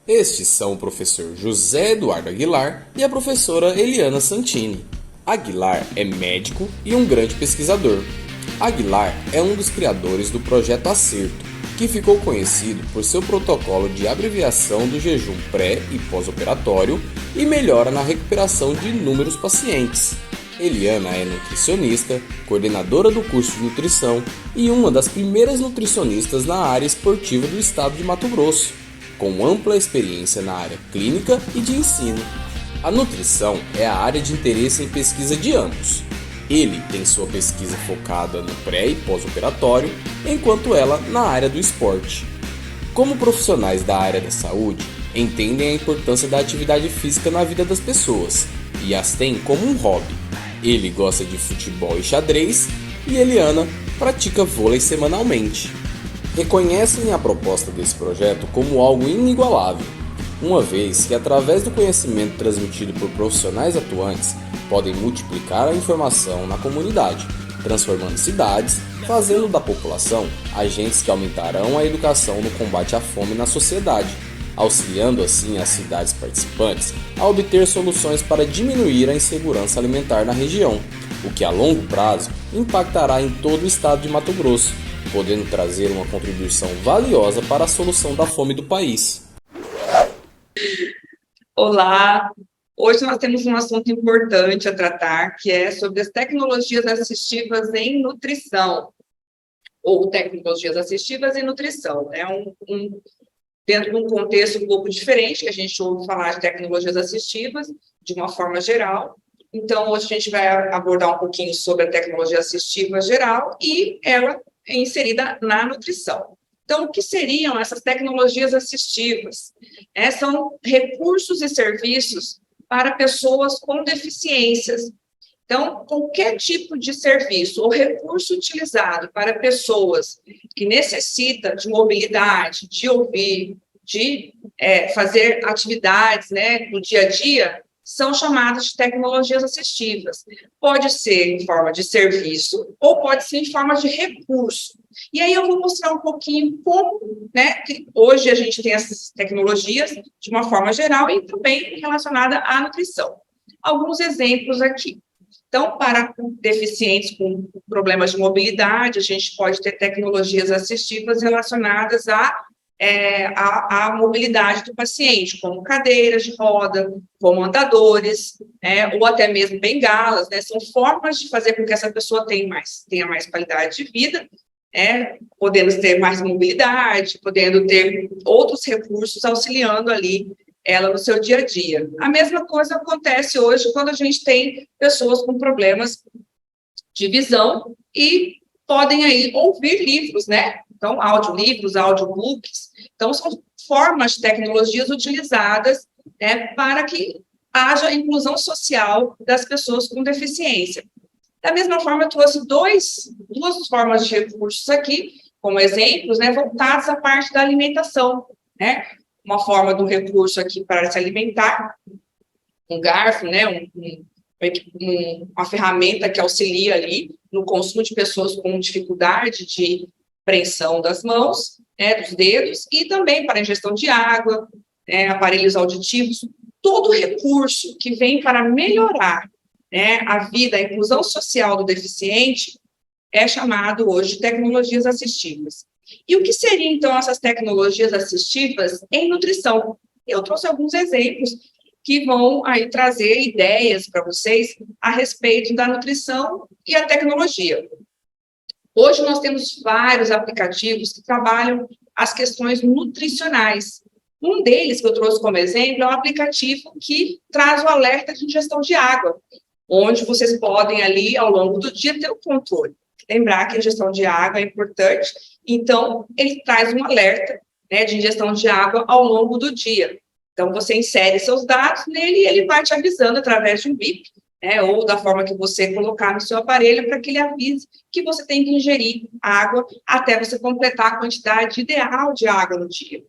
Estes são o professor José Eduardo Aguilar e a professora Eliana Santini. Aguilar é médico e um grande pesquisador. Aguilar é um dos criadores do Projeto Acerto, que ficou conhecido por seu protocolo de abreviação do jejum pré e pós-operatório e melhora na recuperação de inúmeros pacientes. Eliana é nutricionista, coordenadora do curso de nutrição e uma das primeiras nutricionistas na área esportiva do estado de Mato Grosso, com ampla experiência na área clínica e de ensino. A nutrição é a área de interesse em pesquisa de ambos. Ele tem sua pesquisa focada no pré e pós-operatório, enquanto ela na área do esporte. Como profissionais da área da saúde, entendem a importância da atividade física na vida das pessoas e as têm como um hobby. Ele gosta de futebol e xadrez e Eliana pratica vôlei semanalmente. Reconhecem a proposta desse projeto como algo inigualável, uma vez que, através do conhecimento transmitido por profissionais atuantes, podem multiplicar a informação na comunidade, transformando cidades, fazendo da população agentes que aumentarão a educação no combate à fome na sociedade, auxiliando assim as cidades participantes a obter soluções para diminuir a insegurança alimentar na região, o que a longo prazo impactará em todo o estado de Mato Grosso, podendo trazer uma contribuição valiosa para a solução da fome do país. Olá, hoje nós temos um assunto importante a tratar, que é sobre as tecnologias assistivas em nutrição, ou tecnologias assistivas em nutrição. É dentro de um contexto um pouco diferente, que a gente ouve falar de tecnologias assistivas, de uma forma geral. Então, hoje a gente vai abordar um pouquinho sobre a tecnologia assistiva geral e ela é inserida na nutrição. Então, o que seriam essas tecnologias assistivas? São recursos e serviços para pessoas com deficiências. Então, qualquer tipo de serviço ou recurso utilizado para pessoas que necessitam de mobilidade, de ouvir, de fazer atividades, né, no dia a dia, são chamadas de tecnologias assistivas. Pode ser em forma de serviço ou pode ser em forma de recurso. E aí eu vou mostrar um pouquinho como, né, que hoje a gente tem essas tecnologias de uma forma geral e também relacionada à nutrição. Alguns exemplos aqui. Então, para deficientes com problemas de mobilidade, a gente pode ter tecnologias assistivas relacionadas à mobilidade do paciente, como cadeiras de roda, como andadores, ou até mesmo bengalas, né? São formas de fazer com que essa pessoa tenha mais qualidade de vida, podendo ter mais mobilidade, podendo ter outros recursos auxiliando ali ela no seu dia a dia. A mesma coisa acontece hoje quando a gente tem pessoas com problemas de visão e podem aí ouvir livros, né? Então, audiolivros, audiobooks. Então, são formas de tecnologias utilizadas, né, para que haja inclusão social das pessoas com deficiência. Da mesma forma, eu trouxe duas formas de recursos aqui, como exemplos, né, voltados à parte da alimentação, né? Uma forma do recurso aqui para se alimentar, um garfo, né, uma ferramenta que auxilia ali no consumo de pessoas com dificuldade de preensão das mãos, né, dos dedos, e também para ingestão de água, né, aparelhos auditivos, todo recurso que vem para melhorar, né, a vida, a inclusão social do deficiente, é chamado hoje de tecnologias assistivas. E o que seriam, então, essas tecnologias assistivas em nutrição? Eu trouxe alguns exemplos que vão aí trazer ideias para vocês a respeito da nutrição e a tecnologia. Hoje nós temos vários aplicativos que trabalham as questões nutricionais. Um deles que eu trouxe como exemplo é um aplicativo que traz o alerta de ingestão de água, onde vocês podem ali, ao longo do dia, ter o controle. Lembrar que a ingestão de água é importante, então ele traz um alerta, né, de ingestão de água ao longo do dia. Então, você insere seus dados nele e ele vai te avisando através de um bip, né, ou da forma que você colocar no seu aparelho, para que ele avise que você tem que ingerir água até você completar a quantidade ideal de água no dia.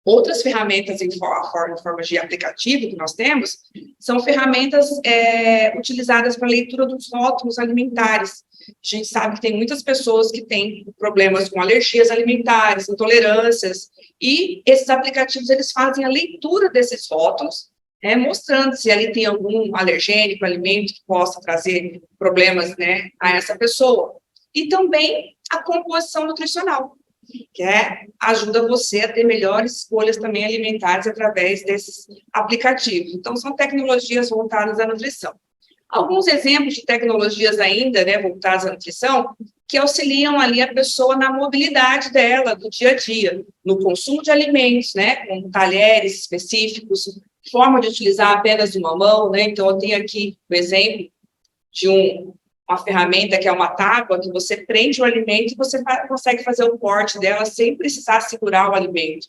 Outras ferramentas em forma de aplicativo que nós temos são ferramentas utilizadas para leitura dos rótulos alimentares. A gente sabe que tem muitas pessoas que têm problemas com alergias alimentares, intolerâncias, e esses aplicativos eles fazem a leitura desses rótulos, mostrando se ali tem algum alergênico, alimento que possa trazer problemas, né, a essa pessoa. E também a composição nutricional, que ajuda você a ter melhores escolhas também alimentares através desses aplicativos. Então, são tecnologias voltadas à nutrição. Alguns exemplos de tecnologias ainda, né, voltadas à nutrição, que auxiliam ali a pessoa na mobilidade dela, do dia a dia, no consumo de alimentos, né, com talheres específicos, forma de utilizar apenas uma mão, né, então eu tenho aqui o exemplo de uma ferramenta que é uma tábua, que você prende o alimento e você consegue fazer o corte dela sem precisar segurar o alimento.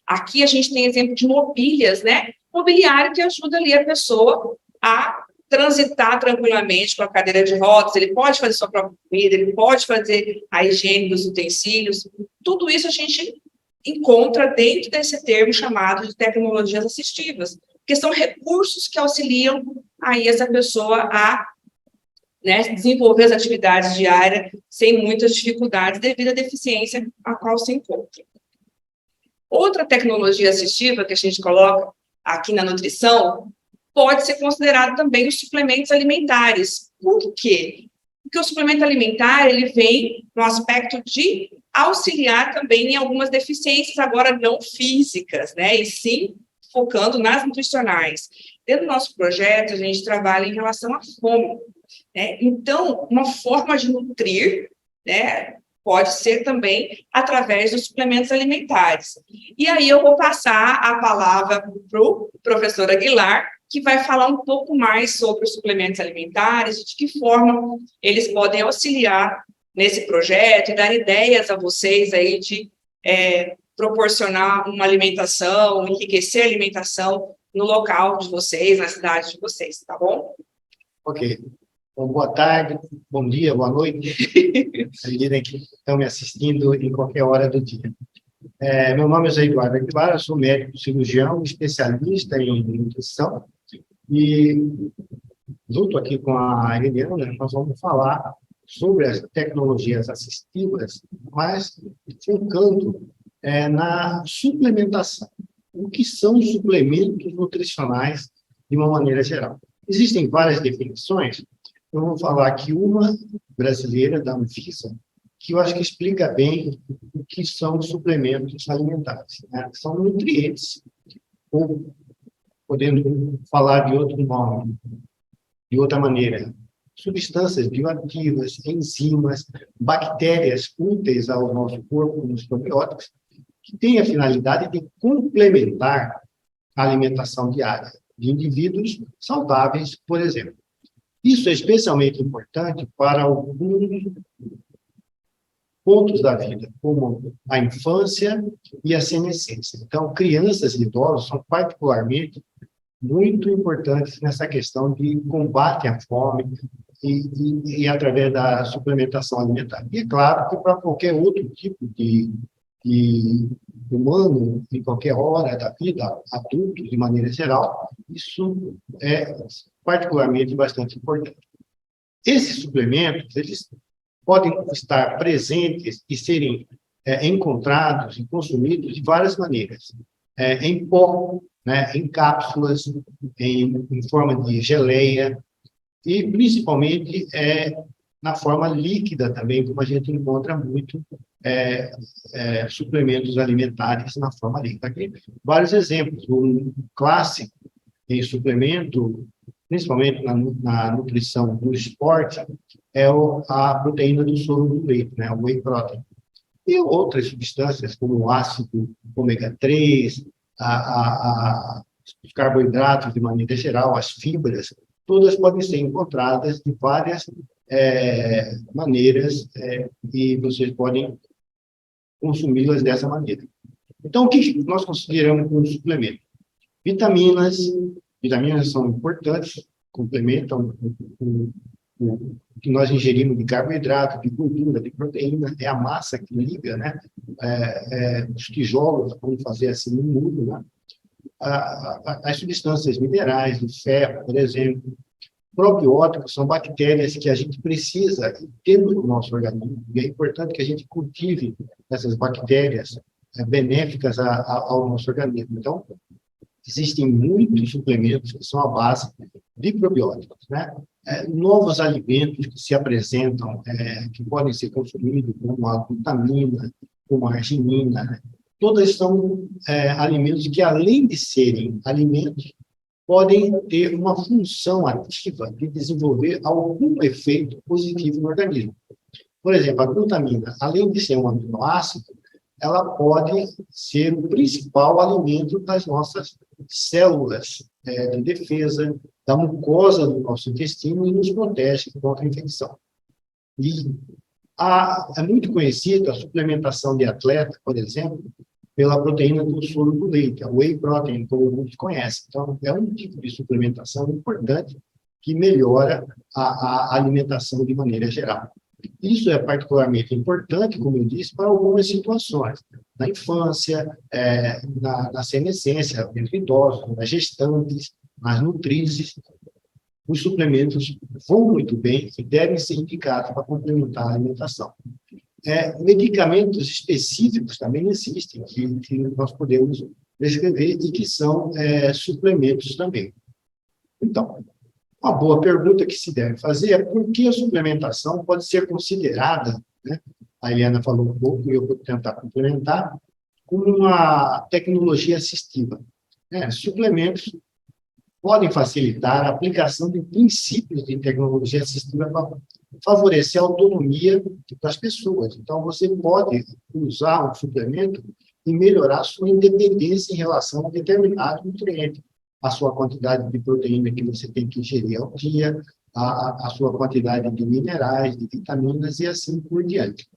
Aqui a gente tem exemplo de mobílias, né? Mobiliário que ajuda ali a pessoa a transitar tranquilamente com a cadeira de rodas, ele pode fazer sua própria comida, ele pode fazer a higiene dos utensílios, tudo isso a gente encontra dentro desse termo chamado de tecnologias assistivas, que são recursos que auxiliam aí essa pessoa a, né, desenvolver as atividades diárias sem muitas dificuldades devido à deficiência a qual se encontra. Outra tecnologia assistiva que a gente coloca aqui na nutrição pode ser considerado também os suplementos alimentares. Por quê? Porque o suplemento alimentar, ele vem no aspecto de auxiliar também em algumas deficiências, agora não físicas, né, e sim focando nas nutricionais. Dentro do nosso projeto, a gente trabalha em relação à fome, né? Então, uma forma de nutrir, né, pode ser também através dos suplementos alimentares. E aí eu vou passar a palavra para o professor Aguilar, que vai falar um pouco mais sobre os suplementos alimentares e de que forma eles podem auxiliar nesse projeto e dar ideias a vocês aí de proporcionar uma alimentação, enriquecer a alimentação no local de vocês, na cidade de vocês, tá bom? Ok. Bom, boa tarde, bom dia, boa noite, à medida que estão me assistindo em qualquer hora do dia. Meu nome é José Eduardo Aguilar, eu sou médico cirurgião, especialista em nutrição, e junto aqui com a Eliana, nós vamos falar sobre as tecnologias assistivas, mas focando na suplementação. O que são suplementos nutricionais de uma maneira geral? Existem várias definições. Eu vou falar aqui uma brasileira, da Anvisa, que eu acho que explica bem o que são suplementos alimentares, né? São nutrientes, ou podendo falar de outro nome, de outra maneira, substâncias bioativas, enzimas, bactérias úteis ao nosso corpo, nos probióticos, que têm a finalidade de complementar a alimentação diária de indivíduos saudáveis, por exemplo. Isso é especialmente importante para alguns pontos da vida, como a infância e a senescência. Então, crianças e idosos são particularmente muito importantes nessa questão de combate à fome e através da suplementação alimentar. E é claro que para qualquer outro tipo de humano, em qualquer hora da vida, adulto, de maneira geral, isso é particularmente bastante importante. Esses suplementos, eles podem estar presentes e serem encontrados e consumidos de várias maneiras. Em pó, né, em cápsulas, em forma de geleia, e principalmente na forma líquida também, como a gente encontra muito suplementos alimentares na forma líquida. Aqui, vários exemplos. Um clássico em suplemento, principalmente na nutrição do esporte, é a proteína do soro do leite, né, o whey protein. E outras substâncias, como o ácido ômega 3, os carboidratos de maneira geral, as fibras, todas podem ser encontradas de várias maneiras e vocês podem consumi-las dessa maneira. Então, o que nós consideramos como suplemento? Vitaminas são importantes, complementam o o que nós ingerimos de carboidrato, de gordura, de proteína, é a massa que liga, né? Os tijolos, vamos fazer assim, no muro, né? As substâncias minerais, o ferro, por exemplo. Probióticos são bactérias que a gente precisa ter no nosso organismo, e é importante que a gente cultive essas bactérias benéficas ao nosso organismo. Então, existem muitos suplementos que são à base de probióticos, né? Novos alimentos que se apresentam, que podem ser consumidos, como a glutamina, como a arginina, né? Todas são alimentos que, além de serem alimentos, podem ter uma função ativa de desenvolver algum efeito positivo no organismo. Por exemplo, a glutamina, além de ser um aminoácido, ela pode ser o principal alimento das nossas células de defesa, da mucosa do nosso intestino e nos protege contra a infecção. E é muito conhecida a suplementação de atleta, por exemplo, pela proteína do soro do leite, a whey protein, como muitos conhecem. Então, é um tipo de suplementação importante que melhora a alimentação de maneira geral. Isso é particularmente importante, como eu disse, para algumas situações. Na infância, na senescência, entre idosos, nas gestantes, nas nutrizes, os suplementos vão muito bem e devem ser indicados para complementar a alimentação. Medicamentos específicos também existem, que nós podemos prescrever e que são suplementos também. Então, uma boa pergunta que se deve fazer é por que a suplementação pode ser considerada, né? A Eliana falou um pouco e eu vou tentar complementar, como uma tecnologia assistiva. Suplementos podem facilitar a aplicação de princípios de tecnologia assistiva para favorecer a autonomia das pessoas. Então, você pode usar um suplemento e melhorar a sua independência em relação a determinado nutriente, a sua quantidade de proteína que você tem que ingerir ao dia, a sua quantidade de minerais, de vitaminas e assim por diante.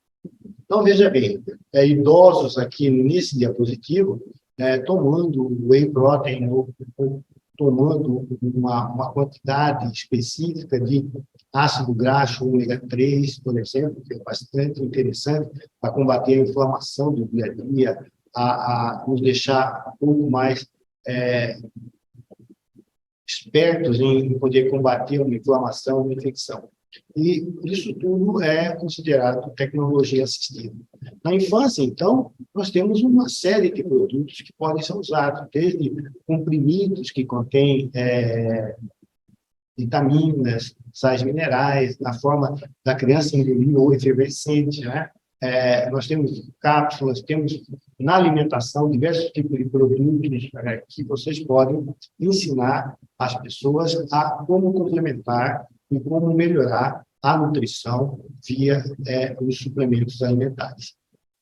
Então, veja bem, idosos aqui nesse diapositivo, tomando whey protein ou tomando uma quantidade específica de ácido graxo ômega 3, por exemplo, que é bastante interessante para combater a inflamação do dia a dia, a nos deixar um pouco mais espertos em poder combater uma inflamação, uma infecção. E isso tudo é considerado tecnologia assistiva. Na infância, então, nós temos uma série de produtos que podem ser usados, desde comprimidos que contêm vitaminas, sais minerais, na forma da criança engolir ou efervescente, né? Nós temos cápsulas, temos na alimentação diversos tipos de produtos que vocês podem ensinar as pessoas a como complementar e como melhorar a nutrição via os suplementos alimentares.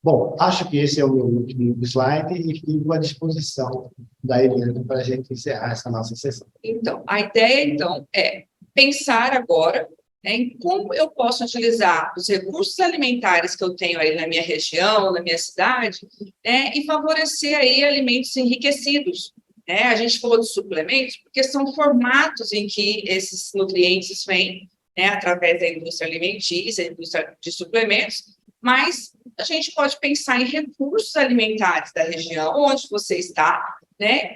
Bom, acho que esse é o meu último slide e fico à disposição da Eliana para a gente encerrar essa nossa sessão. Então, a ideia, é pensar agora em como eu posso utilizar os recursos alimentares que eu tenho aí na minha região, na minha cidade, e favorecer aí alimentos enriquecidos. A gente falou de suplementos porque são formatos em que esses nutrientes vêm, através da indústria alimentícia, indústria de suplementos, mas a gente pode pensar em recursos alimentares da região onde você está,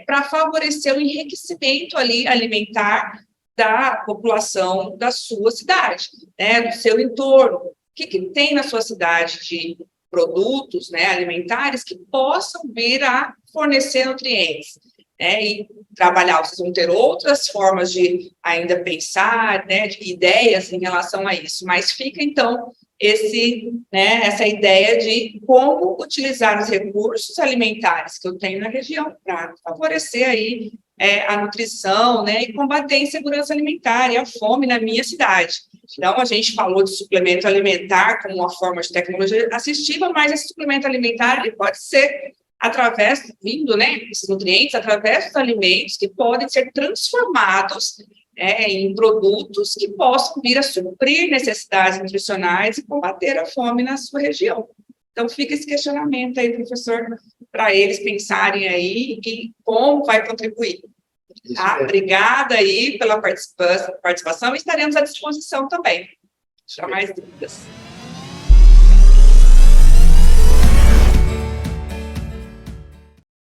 para favorecer o enriquecimento ali alimentar da população da sua cidade, do seu entorno. O que tem na sua cidade de produtos alimentares que possam vir a fornecer nutrientes? E trabalhar, vocês vão ter outras formas de ainda pensar, de ideias em relação a isso, mas fica, então, essa ideia de como utilizar os recursos alimentares que eu tenho na região para favorecer aí a nutrição, e combater a insegurança alimentar e a fome na minha cidade. Então, a gente falou de suplemento alimentar como uma forma de tecnologia assistiva, mas esse suplemento alimentar ele pode ser através, esses nutrientes, através dos alimentos que podem ser transformados em produtos que possam vir a suprir necessidades nutricionais e combater a fome na sua região. Então, fica esse questionamento aí, professor, para eles pensarem aí e como vai contribuir. Isso Tá? mesmo. Obrigada aí pela participação e estaremos à disposição também. Para mais dúvidas.